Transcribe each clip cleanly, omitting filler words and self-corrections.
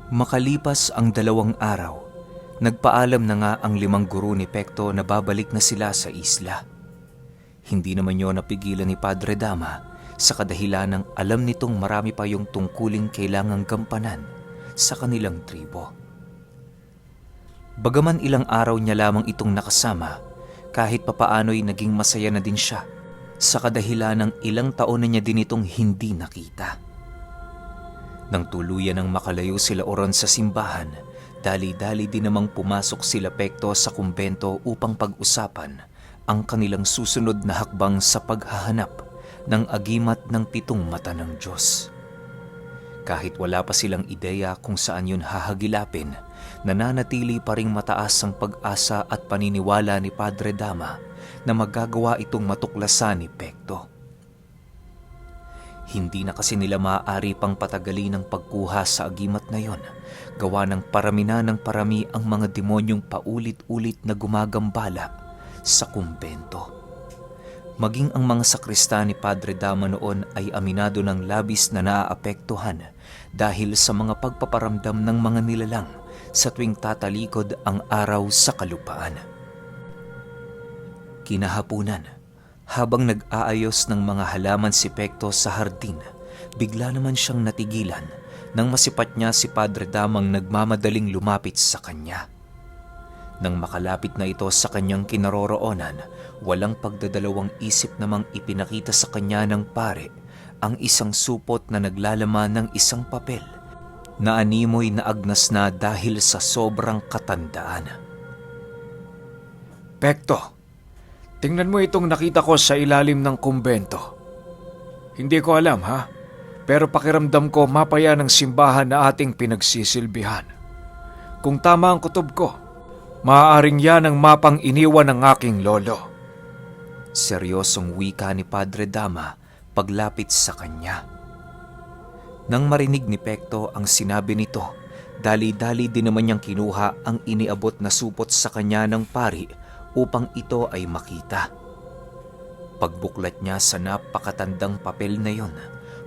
Makalipas ang 2 araw, nagpaalam na nga ang 5 guro ni Pekto na babalik na sila sa isla. Hindi naman yon napigilan ni Padre Dama sa kadahilan ng alam nitong marami pa yung tungkuling kailangang gampanan sa kanilang tribo. Bagaman ilang araw niya lamang itong nakasama, kahit papaano'y naging masaya na din siya sa kadahilan ng ilang taon na niya din itong hindi nakita. Nang tuluyan ng makalayo sila oron sa simbahan, dali-dali din namang pumasok sila Pekto sa kumbento upang pag-usapan ang kanilang susunod na hakbang sa paghahanap ng agimat ng 7 mata ng Diyos. Kahit wala pa silang ideya kung saan yun hahagilapin, nananatili pa ring mataas ang pag-asa at paniniwala ni Padre Dama na magagawa itong matuklasan ni Pekto. Hindi na kasi nila maaari pang patagalin ang pagkuha sa agimat na yon, gawa ng parami na ng parami ang mga demonyong paulit-ulit na gumagambala sa kumbento. Maging ang mga sakristan ni Padre Dama noon ay aminado ng labis na naaapektuhan dahil sa mga pagpaparamdam ng mga nilalang sa tuwing tatalikod ang araw sa kalupaan. Kinahapunan, habang nag-aayos ng mga halaman si Pekto sa hardin, bigla naman siyang natigilan nang masipat niya si Padre Damang nagmamadaling lumapit sa kanya. Nang makalapit na ito sa kanyang kinaroroonan, walang pagdadalawang isip namang ipinakita sa kanya ng pare ang isang supot na naglalaman ng isang papel na animoy na agnas na dahil sa sobrang katandaan. Pekto, tingnan mo itong nakita ko sa ilalim ng kumbento. Hindi ko alam pero pakiramdam ko mapaya ng simbahan na ating pinagsisilbihan. Kung tama ang kutob ko, maaaring yan ang mapang iniwan ng aking lolo. Seryosong wika ni Padre Dama paglapit sa kanya. Nang marinig ni Pekto ang sinabi nito, dali-dali din naman niyang kinuha ang iniabot na supot sa kanya ng pari upang ito ay makita. Pagbuklat niya sa napakatandang papel na yon,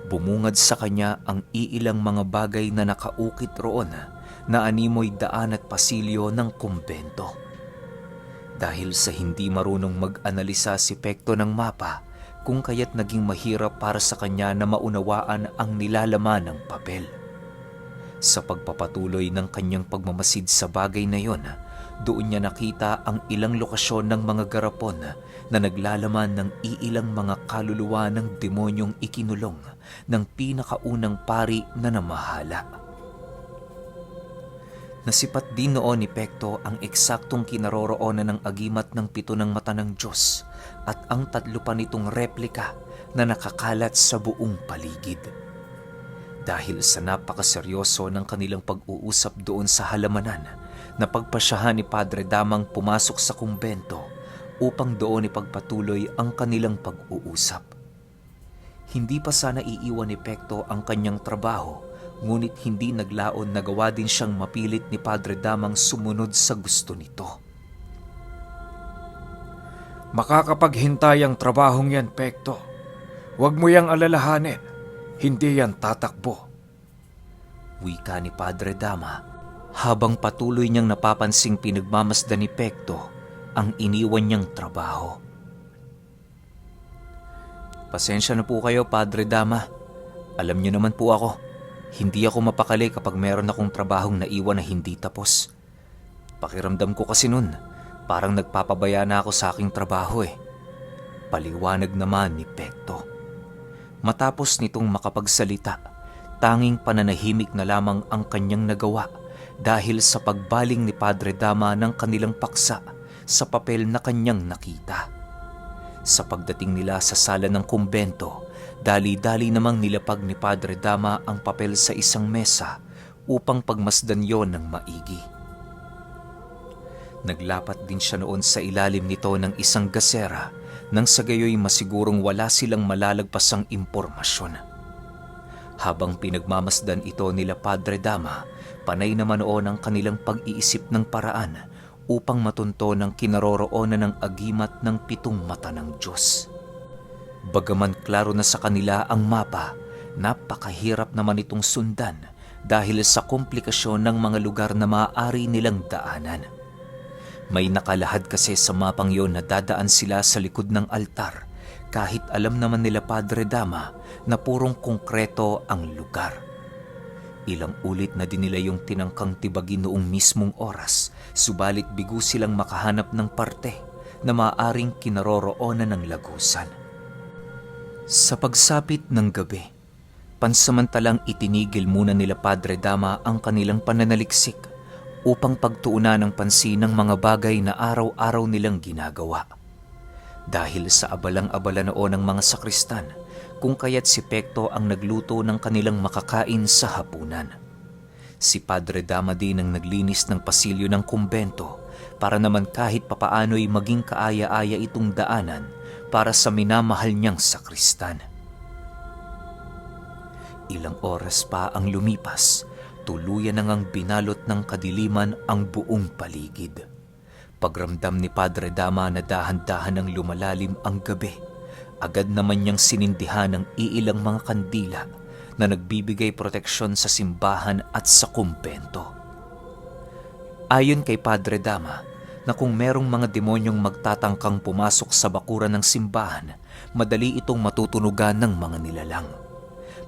bumungad sa kanya ang iilang mga bagay na nakaukit roon na animoy daan at pasilyo ng kumbento. Dahil sa hindi marunong mag-analisa si Pekto ng mapa, kung kaya't naging mahirap para sa kanya na maunawaan ang nilalaman ng papel. Sa pagpapatuloy ng kanyang pagmamasid sa bagay na yon, doon niya nakita ang ilang lokasyon ng mga garapon na naglalaman ng iilang mga kaluluwa ng demonyong ikinulong ng pinakaunang pari na namahala. Nasipat din noon ni Pekto ang eksaktong kinaroroonan ng agimat ng 7 mata ng Diyos at ang 3 pa nitong replika na nakakalat sa buong paligid. Dahil sa napakaseryoso ng kanilang pag-uusap doon sa halamanan, napagpasyahan ni Padre Damang pumasok sa kumbento upang doon ipagpatuloy ang kanilang pag-uusap. Hindi pa sana iiwan ni Pekto ang kanyang trabaho, ngunit hindi naglaon na gawa din siyang mapilit ni Padre Damang sumunod sa gusto nito. Makakapaghintay ang trabahong yan, Pekto. Huwag mo yang alalahanin. Hindi yan tatakbo. Wika ni Padre Dama habang patuloy niyang napapansing pinagmamasdan ni Pekto ang iniwan niyang trabaho. Pasensya na po kayo, Padre Dama. Alam niyo naman po ako, hindi ako mapakali kapag meron akong trabahong naiwan na hindi tapos. Pakiramdam ko kasi nun, parang nagpapabaya na ako sa aking trabaho Paliwanag naman ni Pekto. Matapos nitong makapagsalita, tanging pananahimik na lamang ang kanyang nagawa dahil sa pagbaling ni Padre Dama ng kanilang paksa sa papel na kanyang nakita. Sa pagdating nila sa sala ng kumbento, dali-dali namang nilapag ni Padre Dama ang papel sa isang mesa upang pagmasdan yon ng maigi. Naglapat din siya noon sa ilalim nito ng isang gasera nang sa gayoy masigurong wala silang malalagpasang impormasyon. Habang pinagmamasdan ito nila Padre Dama, panay naman noon ang kanilang pag-iisip ng paraan upang matunto ng kinaroroonan ng agimat ng 7 mata ng Diyos. Bagaman klaro na sa kanila ang mapa, napakahirap naman itong sundan dahil sa komplikasyon ng mga lugar na maaari nilang daanan. May nakalahad kasi sa mapang yon na dadaan sila sa likod ng altar kahit alam naman nila Padre Dama na purong konkreto ang lugar. Ilang ulit na din nila yung tinangkang tibagin noong mismong oras, subalit bigo silang makahanap ng parte na maaaring kinaroroonan ng lagusan. Sa pagsapit ng gabi, pansamantalang itinigil muna nila Padre Dama ang kanilang pananaliksik upang pagtuunan ng pansin ng mga bagay na araw-araw nilang ginagawa. Dahil sa abalang-abala noon ng mga sakristan, kung kaya't si Pekto ang nagluto ng kanilang makakain sa hapunan. Si Padre Dama din ang naglinis ng pasilyo ng kumbento para naman kahit papaano'y maging kaaya-aya itong daanan para sa minamahal niyang sakristan. Ilang oras pa ang lumipas, tuluyan na ngang binalot ng kadiliman ang buong paligid. Pagramdam ni Padre Dama na dahan-dahan ang lumalalim ang gabi, agad naman niyang sinindihan ang iilang mga kandila na nagbibigay proteksyon sa simbahan at sa kumbento. Ayon kay Padre Dama, na kung merong mga demonyong magtatangkang pumasok sa bakuran ng simbahan, madali itong matutunugan ng mga nilalang.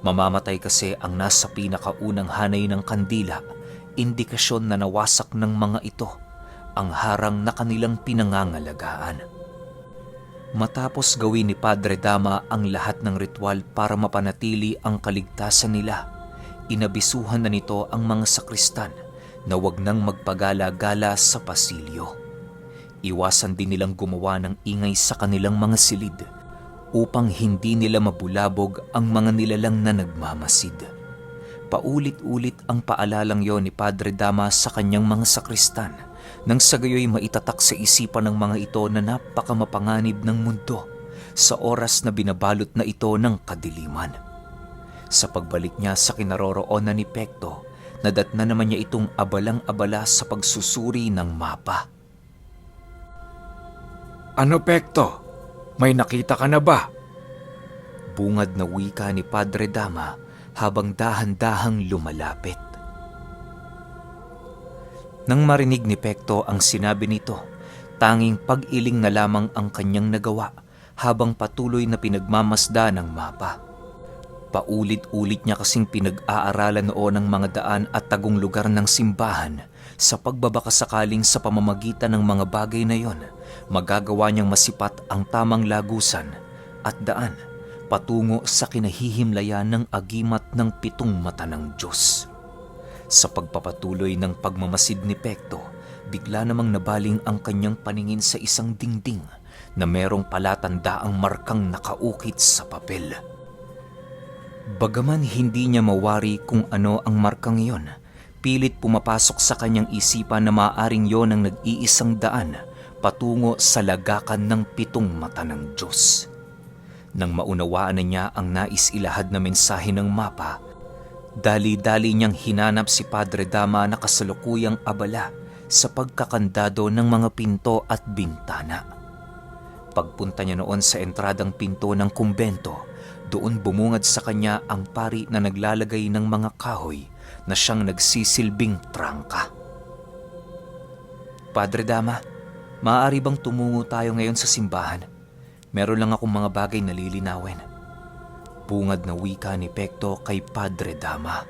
Mamamatay kasi ang nasa pinakaunang hanay ng kandila, indikasyon na nawasak ng mga ito ang harang na kanilang pinangangalagaan. Matapos gawin ni Padre Dama ang lahat ng ritual para mapanatili ang kaligtasan nila, inabisuhan na nito ang mga sakristan na wag nang magpagala-gala sa pasilyo. Iwasan din nilang gumawa ng ingay sa kanilang mga silid upang hindi nila mabulabog ang mga nilalang na nagmamasid. Paulit-ulit ang paalalang yon ni Padre Dama sa kanyang mga sakristan nang sa gayoy maitatak sa isipan ng mga ito na napakamapanganib ng mundo sa oras na binabalot na ito ng kadiliman. Sa pagbalik niya sa kinaroroonan ni Pekto, nadatna naman niya itong abalang-abala sa pagsusuri ng mapa. Ano, Pekto? May nakita ka na ba? Bungad na wika ni Padre Dama habang dahan-dahang lumalapit. Nang marinig ni Pekto ang sinabi nito, tanging pag-iling na lamang ang kanyang nagawa habang patuloy na pinagmamasda ng mapa. Paulit-ulit niya kasing pinag-aaralan noon ang mga daan at tagong lugar ng simbahan sa pagbabakasakaling sa pamamagitan ng mga bagay na yon, magagawa niyang masipat ang tamang lagusan at daan patungo sa kinahihimlayan ng agimat ng 7 mata ng Diyos. Sa pagpapatuloy ng pagmamasid ni Pekto, bigla namang nabaling ang kanyang paningin sa isang dingding na merong palatandaang markang nakaukit sa papel. Bagaman hindi niya mawari kung ano ang markang iyon, pilit pumapasok sa kanyang isipan na maaaring yon ang nag-iisang daan patungo sa lagakan ng 7 mata ng Diyos. Nang maunawaan na niya ang nais ilahad na mensahe ng mapa, dali-dali niyang hinanap si Padre Dama na kasalukuyang abala sa pagkakandado ng mga pinto at bintana. Pagpunta niya noon sa entradang pinto ng kumbento, doon bumungad sa kanya ang pari na naglalagay ng mga kahoy na siyang nagsisilbing trangka. Padre Dama, maaari bang tumungo tayo ngayon sa simbahan? Meron lang akong mga bagay na lilinawin. Bungad na wika ni Pekto kay Padre Dama.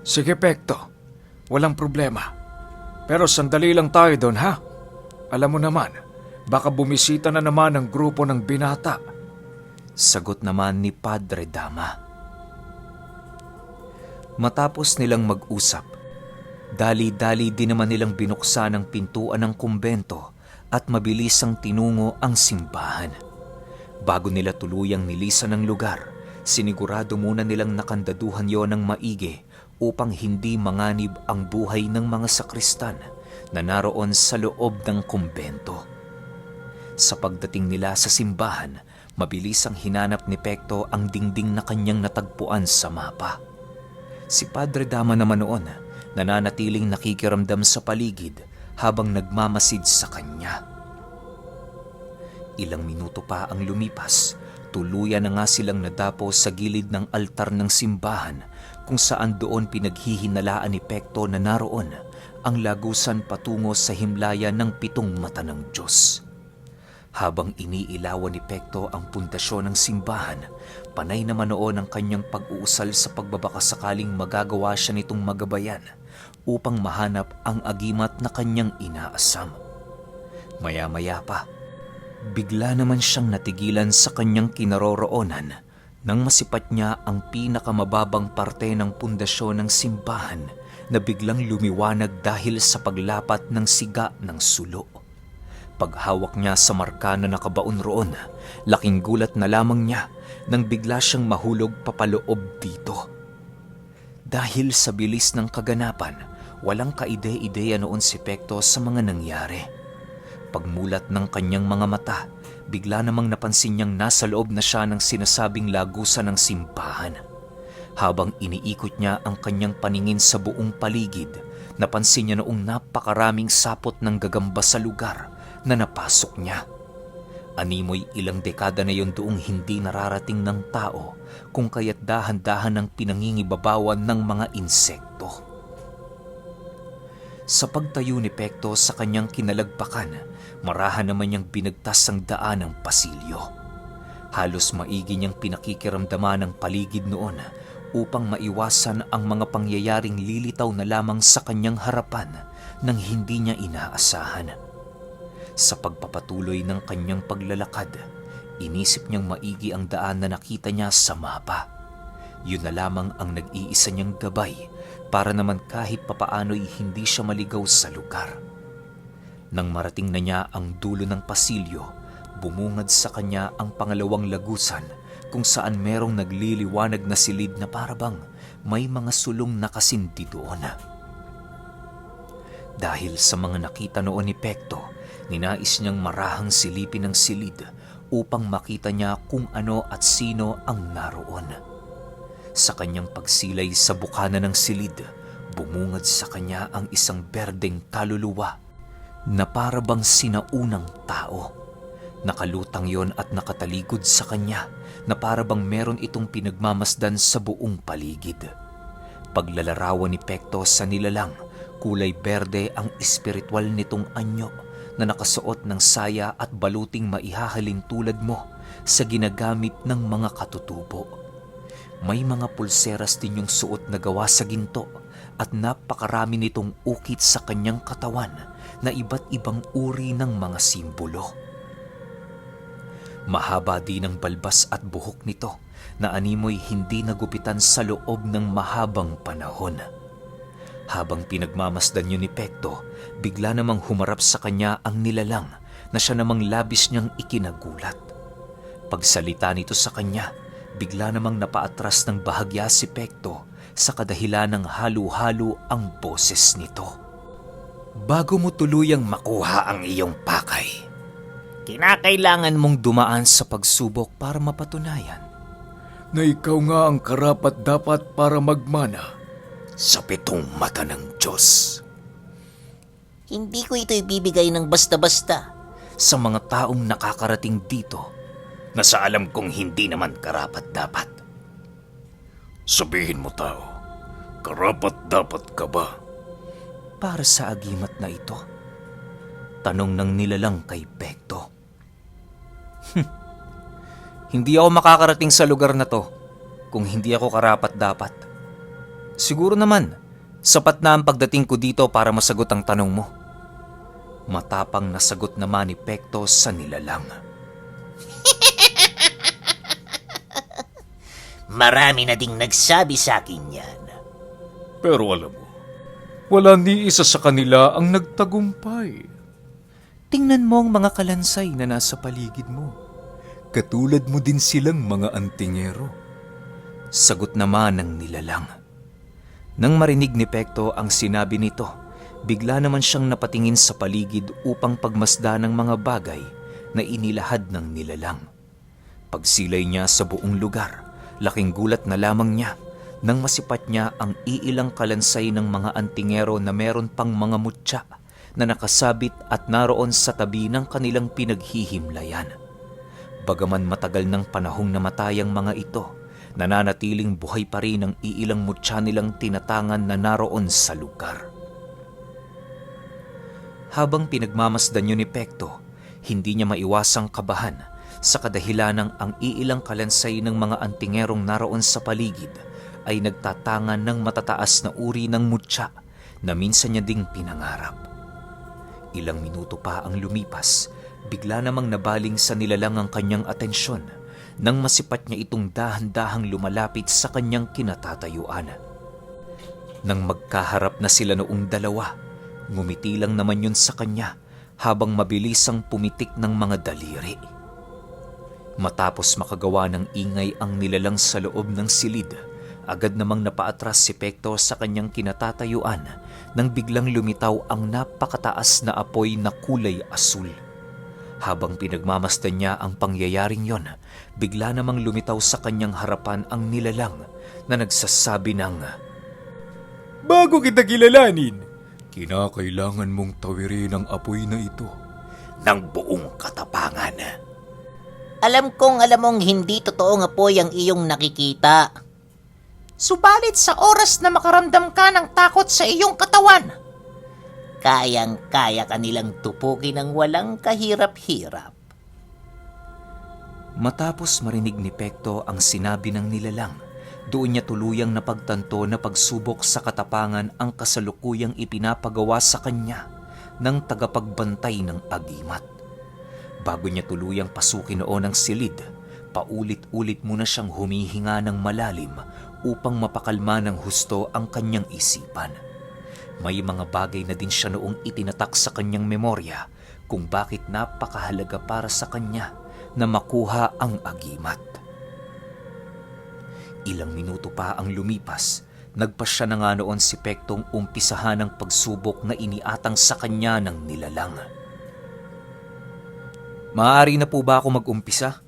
Sige, Pekto. Walang problema. Pero sandali lang tayo doon, ha? Alam mo naman, baka bumisita na naman ang grupo ng binata. Sagot naman ni Padre Dama. Matapos nilang mag-usap, dali-dali din naman nilang binuksan ang pintuan ng kumbento at mabilisang tinungo ang simbahan. Bago nila tuluyang nilisan ang lugar, sinigurado muna nilang nakandaduhan yon ng maigi upang hindi manganib ang buhay ng mga sakristan na naroon sa loob ng kumbento. Sa pagdating nila sa simbahan, mabilisang hinanap ni Pekto ang dingding na kanyang natagpuan sa mapa. Si Padre Dama naman noon, nananatiling nakikiramdam sa paligid habang nagmamasid sa kanya. Ilang minuto pa ang lumipas, Tuluyan na nga silang nadapo sa gilid ng altar ng simbahan kung saan doon pinaghihinalaan ni Pekto na naroon ang lagusan patungo sa himlaya ng 7 mata ng Diyos. Habang iniilawan ni Pekto ang pundasyon ng simbahan, panay naman noon ang kanyang pag-uusal sa pagbabakasakaling magagawa siya nitong magabayan upang mahanap ang agimat na kanyang inaasam. Maya-maya pa, bigla naman siyang natigilan sa kanyang kinaroroonan nang masipat niya ang pinakamababang parte ng pundasyon ng simbahan na biglang lumiwanag dahil sa paglapat ng siga ng sulo. Paghawak niya sa marka na nakabaon roon, laking gulat na lamang niya nang bigla siyang mahulog papaloob dito. Dahil sa bilis ng kaganapan, walang kaide-ideya noon si Pekto sa mga nangyari. Pagmulat ng kanyang mga mata, bigla namang napansin niyang nasa loob na siya ng sinasabing lagusan ng simbahan. Habang iniikot niya ang kanyang paningin sa buong paligid, napansin niya noong napakaraming sapot ng gagamba sa lugar na napasok niya. Animoy ilang dekada na yon doong hindi nararating ng tao kung kaya't dahan-dahan ng pinangingibabawan ng mga insekto. Sa pagtayo ni Pekto sa kanyang kinalagpakan, marahan naman niyang binagtas ang daan ng pasilyo. Halos maigi niyang pinakikiramdaman ang paligid noon upang maiwasan ang mga pangyayaring lilitaw na lamang sa kanyang harapan nang hindi niya inaasahan. Sa pagpapatuloy ng kanyang paglalakad, inisip niyang maigi ang daan na nakita niya sa mapa. Yun na lamang ang nag-iisa niyang gabay para naman kahit papaano'y hindi siya maligaw sa lugar. Nang marating na niya ang dulo ng pasilyo, bumungad sa kanya ang pangalawang lagusan kung saan merong nagliliwanag na silid na parabang may mga sulong nakasindi doon. Dahil sa mga nakita noon ni Pekto, ninais niyang marahang silipin ang silid upang makita niya kung ano at sino ang naroon. Sa kanyang pagsilay sa bukana ng silid, bumungad sa kanya ang isang berdeng kaluluwa na parabang sinaunang tao. Nakalutang yon at nakataligod sa kanya na parabang meron itong pinagmamasdan sa buong paligid. Paglalarawan ni Pekto sa nilalang, kulay berde ang espiritual nitong anyo na nakasuot ng saya at baluting maihahalin tulad mo sa ginagamit ng mga katutubo. May mga pulseras din yung suot na gawa sa ginto at napakarami nitong ukit sa kanyang katawan na iba't ibang uri ng mga simbolo. Mahaba din ang balbas at buhok nito na animoy hindi nagupitan sa loob ng mahabang panahon. Habang pinagmamasdan yun ni Pekto, bigla namang humarap sa kanya ang nilalang na siya namang labis niyang ikinagulat. Pagsalita nito sa kanya, bigla namang napaatras ng bahagya si Pekto sa kadahilan ng halo-halo ang boses nito. Bago mo tuluyang makuha ang iyong pakay, kinakailangan mong dumaan sa pagsubok para mapatunayan Na ikaw nga ang karapat-dapat para magmana sa 7 mata ng Diyos. Hindi ko ito ibibigay ng basta-basta. Sa mga taong nakakarating dito na sa alam kong hindi naman karapat-dapat. Sabihin mo tao, karapat-dapat ka ba? Para sa agimat na ito, tanong ng nilalang kay Pekto. Hindi ako makakarating sa lugar na to kung hindi ako karapat-dapat. Siguro naman, sapat na ang pagdating ko dito para masagot ang tanong mo. Matapang na sagot naman ni Pekto sa nilalang. Marami na ding nagsabi sa akin yan. Pero alam mo, wala ni isa sa kanila ang nagtagumpay. Tingnan mo ang mga kalansay na nasa paligid mo. Katulad mo din silang mga antingero. Sagot naman ng nilalang. Nang marinig ni Pekto ang sinabi nito, bigla naman siyang napatingin sa paligid upang pagmasdan ng mga bagay na inilahad ng nilalang. Pagsilay niya sa buong lugar, laking gulat na lamang niya nang masipat niya ang iilang kalansay ng mga antingero na meron pang mga mutya na nakasabit at naroon sa tabi ng kanilang pinaghihimlayan. Bagaman matagal ng panahong namatay ang mga ito, nananatiling buhay pa rin ang iilang mutya nilang tinatangan na naroon sa lugar. Habang pinagmamasdan yun ni Pekto, hindi niya maiwasang kabahan sa kadahilanang ang iilang kalansay ng mga antingerong naroon sa paligid ay nagtatangan ng matataas na uri ng mutya na minsan niya ding pinangarap. Ilang minuto pa ang lumipas, bigla namang nabaling sa nilalang ang kanyang atensyon nang masipat niya itong dahan-dahang lumalapit sa kanyang kinatatayuan. Nang magkaharap na sila noong dalawa, ngumiti lang naman yun sa kanya habang mabilisang pumitik ng mga daliri. Matapos makagawa ng ingay ang nilalang sa loob ng silid, agad namang napaatras si Pekto sa kanyang kinatatayuan nang biglang lumitaw ang napakataas na apoy na kulay asul. Habang pinagmamasdan niya ang pangyayaring yon, bigla namang lumitaw sa kanyang harapan ang nilalang na nagsasabi ng, Bago kita kilalanin, kinakailangan mong tawirin ang apoy na ito ng buong katapangan. Alam mong hindi totoong apoy ang iyong nakikita. Subalit sa oras na makaramdam ka ng takot sa iyong katawan, kayang-kaya ka nilang tupukin ng walang kahirap-hirap. Matapos marinig ni Pekto ang sinabi ng nilalang, doon niya tuluyang napagtanto na pagsubok sa katapangan ang kasalukuyang ipinapagawa sa kanya ng tagapagbantay ng agimat. Bago niya tuluyang pasukin noon ang silid, paulit-ulit muna siyang humihinga ng malalim upang mapakalma ng husto ang kanyang isipan. May mga bagay na din siya noong itinatak sa kanyang memorya kung bakit napakahalaga para sa kanya na makuha ang agimat. Ilang minuto pa ang lumipas, nagpasya na nga noon si Pektong umpisahan ang pagsubok na iniatang sa kanya ng nilalang. Maaari na po ba ako mag-umpisa?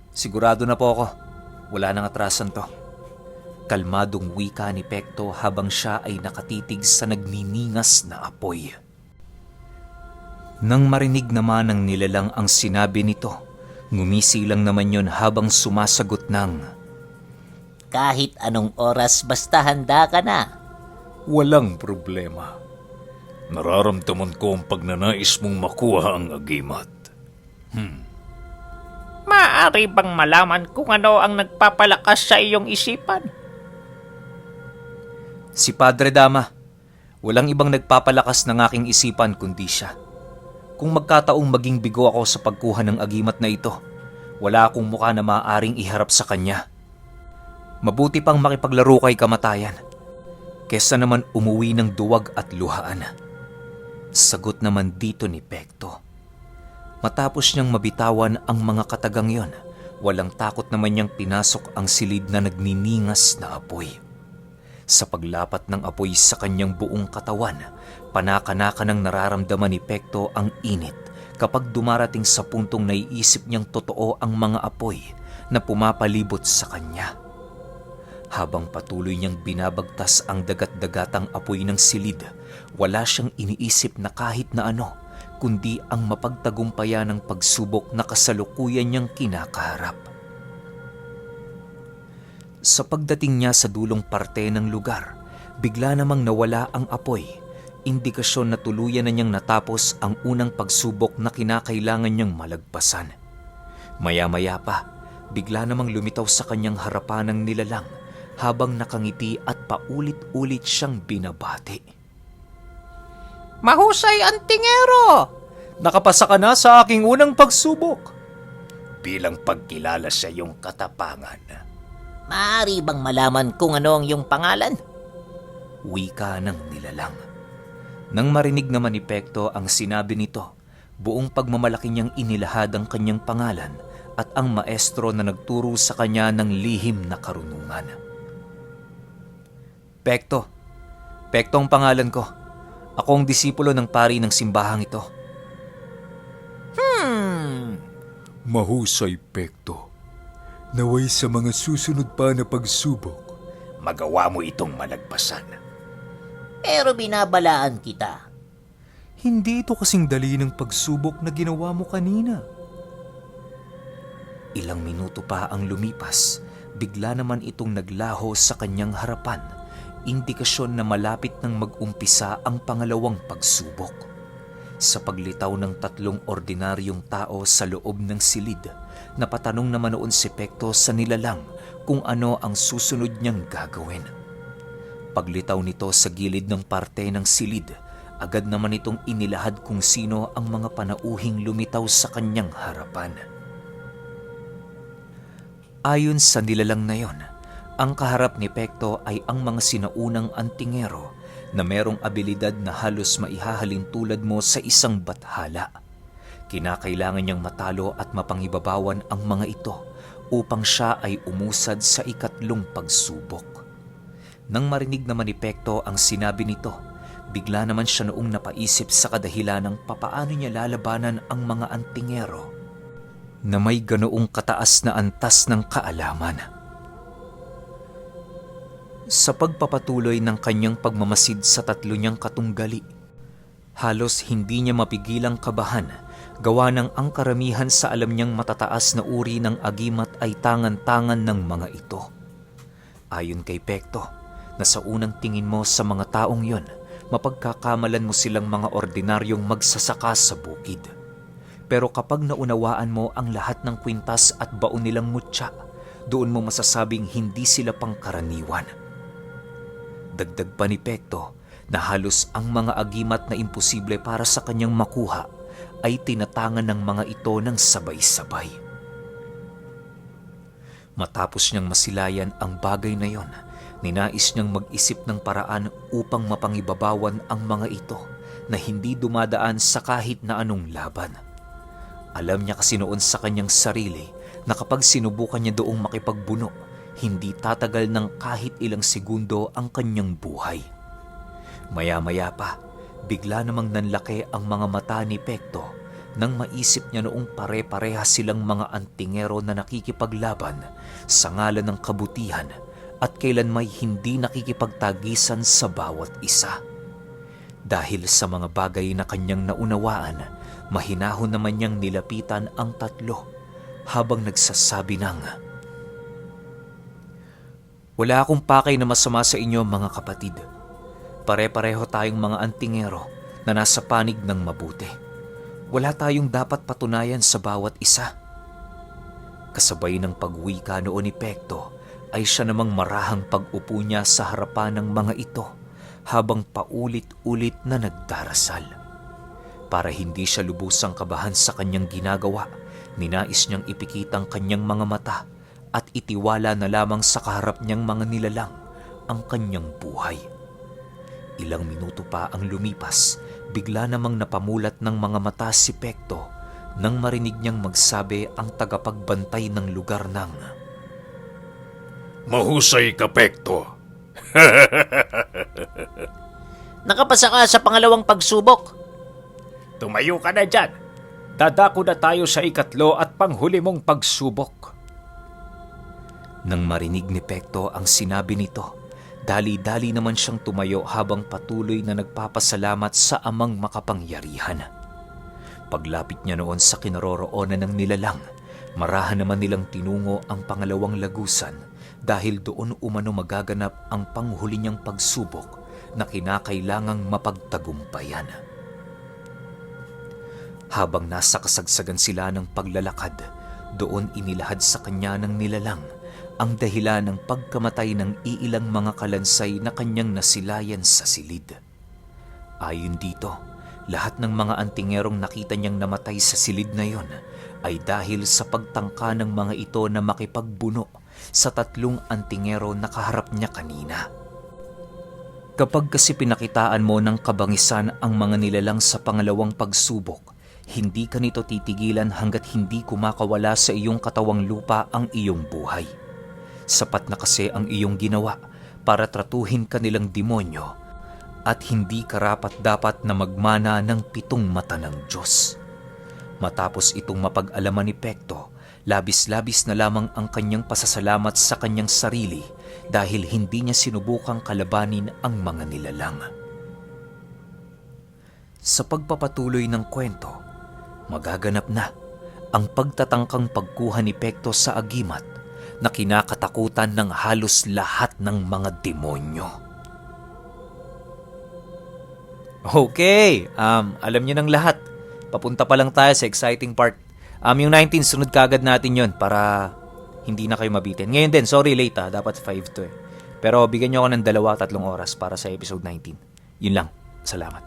Sigurado na po ako. Wala nang atrasan to. Kalmadong wika ni Pekto habang siya ay nakatitig sa nagniningas na apoy. Nang marinig naman ng nilalang ang sinabi nito, ngumisi lang naman yon habang sumasagot ng, Kahit anong oras basta handa ka na. Walang problema. Nararamdaman ko ang pagnanais mong makuha ang agimat. Maaari bang malaman kung ano ang nagpapalakas sa iyong isipan? Si Padre Dama, walang ibang nagpapalakas ng aking isipan kundi siya. Kung magkataong maging bigo ako sa pagkuha ng agimat na ito, wala akong mukha na maaaring iharap sa kanya. Mabuti pang makipaglaro kay kamatayan, kesa naman umuwi ng duwag at luhaan. Sagot naman dito ni Pekto. Matapos niyang mabitawan ang mga katagang yon, walang takot naman niyang pinasok ang silid na nagniningas na apoy. Sa paglapat ng apoy sa kanyang buong katawan, panaka-naka nang nararamdaman ni Pekto ang init kapag dumarating sa puntong naiisip niyang totoo ang mga apoy na pumapalibot sa kanya. Habang patuloy niyang binabagtas ang dagat-dagatang apoy ng silid, wala siyang iniisip na kahit na ano, kundi ang mapagtagumpayan ng pagsubok na kasalukuyan niyang kinakaharap. Sa pagdating niya sa dulong parte ng lugar, bigla namang nawala ang apoy, indikasyon na tuluyan na niyang natapos ang unang pagsubok na kinakailangan niyang malagpasan. Maya-maya pa, bigla namang lumitaw sa kanyang harapan ng nilalang habang nakangiti at paulit-ulit siyang binabati. Mahusay ang tingero! Nakapasa ka na sa aking unang pagsubok. Bilang pagkilala sa iyong katapangan, Maaari bang malaman kung ano ang iyong pangalan? wika ng nilalang. Nang marinig naman ni Pekto ang sinabi nito, buong pagmamalaki niyang inilahad ang kanyang pangalan at ang maestro na nagturo sa kanya ng lihim na karunungan. Pekto ang pangalan ko. Ako ang disipulo ng pari ng simbahang ito. Mahusay, Pekto. Naway sa mga susunod pa na pagsubok, Magawa mo itong malagpasan. Pero binabalaan kita. hindi ito kasing dali ng pagsubok na ginawa mo kanina. Ilang minuto pa ang lumipas, bigla naman itong naglaho sa kanyang harapan, indikasyon na malapit nang mag-umpisa ang pangalawang pagsubok. Sa paglitaw ng tatlong ordinaryong tao sa loob ng silid, napatanong naman noon si Pekto sa nilalang kung ano ang susunod niyang gagawin. Paglitaw nito sa gilid ng parte ng silid, agad naman itong inilahad kung sino ang mga panauhing lumitaw sa kanyang harapan. Ayon sa nilalang na yon, ang kaharap ni Pekto ay ang mga sinaunang antingero na merong abilidad na halos maihahalin tulad mo sa isang bathala. Kinakailangan niyang matalo at mapangibabawan ang mga ito upang siya ay umusad sa ikatlong pagsubok. Nang marinig naman ni Pekto ang sinabi nito, bigla naman siya noong napaisip sa kadahilan ng papaano niya lalabanan ang mga antingero na may ganoong kataas na antas ng kaalaman. Sa pagpapatuloy ng kanyang pagmamasid sa tatlo niyang katunggali, halos hindi niya mapigilang kabahan gawa ng ang karamihan sa alam niyang matataas na uri ng agimat ay tangan-tangan ng mga ito. Ayon kay Pekto, na sa unang tingin mo sa mga taong yon, mapagkakamalan mo silang mga ordinaryong magsasaka sa bukid. Pero kapag naunawaan mo ang lahat ng kwintas at baon nilang mutya, doon mo masasabing hindi sila pangkaraniwan. Dagdag pa ni Pekto na halos ang mga agimat na imposible para sa kanyang makuha ay tinatangan ng mga ito ng sabay-sabay. Matapos niyang masilayan ang bagay na yon, ninais niyang mag-isip ng paraan upang mapangibabawan ang mga ito na hindi dumadaan sa kahit na anong laban. Alam niya kasi noon sa kanyang sarili na kapag sinubukan niya doong makipagbuno, hindi tatagal ng kahit ilang segundo ang kanyang buhay. Maya-maya pa, bigla namang nanlaki ang mga mata ni Pekto nang maisip niya noong pare-pareha silang mga antingero na nakikipaglaban sa ngalan ng kabutihan at kailan may hindi nakikipagtagisan sa bawat isa. Dahil sa mga bagay na kanyang naunawaan, mahinahon naman niyang nilapitan ang tatlo habang nagsasabi ng, "Wala akong pakay na masama sa inyo mga kapatid. Pare-pareho tayong mga antingero na nasa panig ng mabuti. Wala tayong dapat patunayan sa bawat isa." Kasabay ng pagwika noon ni Pekto ay siya namang marahang pag-upo niya sa harapan ng mga ito habang paulit-ulit na nagdarasal. Para hindi siya lubusang kabahan sa kanyang ginagawa, ninais niyang ipikit ang kanyang mga mata at itiwala na lamang sa kaharap niyang mga nilalang ang kanyang buhay. Ilang minuto pa ang lumipas, bigla namang napamulat ng mga mata si Pekto nang marinig niyang magsabi ang tagapagbantay ng lugar ng, "Mahusay ka, Pekto." Nakapasa ka sa pangalawang pagsubok. Tumayo ka na dyan. Dadako na tayo sa ikatlo at panghuli mong pagsubok. Nang marinig ni Pekto ang sinabi nito, dali-dali naman siyang tumayo habang patuloy na nagpapasalamat sa amang makapangyarihan. Paglapit niya noon sa kinaroroonan ng nilalang, marahan naman nilang tinungo ang pangalawang lagusan dahil doon umano magaganap ang panghuli niyang pagsubok na kinakailangang mapagtagumpayan. Habang nasa kasagsagan sila ng paglalakad, doon inilahad sa kanya ng nilalang ang dahilan ng pagkamatay ng iilang mga kalansay na kanyang nasilayan sa silid. Ayon dito, lahat ng mga antingerong nakita niyang namatay sa silid na yon ay dahil sa pagtangka ng mga ito na makipagbuno sa tatlong antingero na kaharap niya kanina. Kapag kasi pinakitaan mo ng kabangisan ang mga nilalang sa pangalawang pagsubok, hindi ka nito titigilan hanggat hindi kumakawala sa iyong katawang lupa ang iyong buhay. Sapat na kasi ang iyong ginawa para tratuhin ka nilang demonyo at hindi karapat-dapat na magmana ng 7 mata ng Diyos. Matapos itong mapag-alaman ni Pekto, labis-labis na lamang ang kanyang pasasalamat sa kanyang sarili dahil hindi niya sinubukang kalabanin ang mga nilalang. Sa pagpapatuloy ng kwento, magaganap na ang pagtatangkang pagkuha ni Pekto sa agimat na kinakatakutan ng halos lahat ng mga demonyo. Okay, alam niyo ng lahat. Papunta pa lang tayo sa exciting part. Yung 19, sunod kagad natin yon para hindi na kayo mabitin. Ngayon din, sorry late dapat 5 to eh. Pero bigyan niyo ako ng 2-3 oras para sa episode 19. Yun lang, salamat.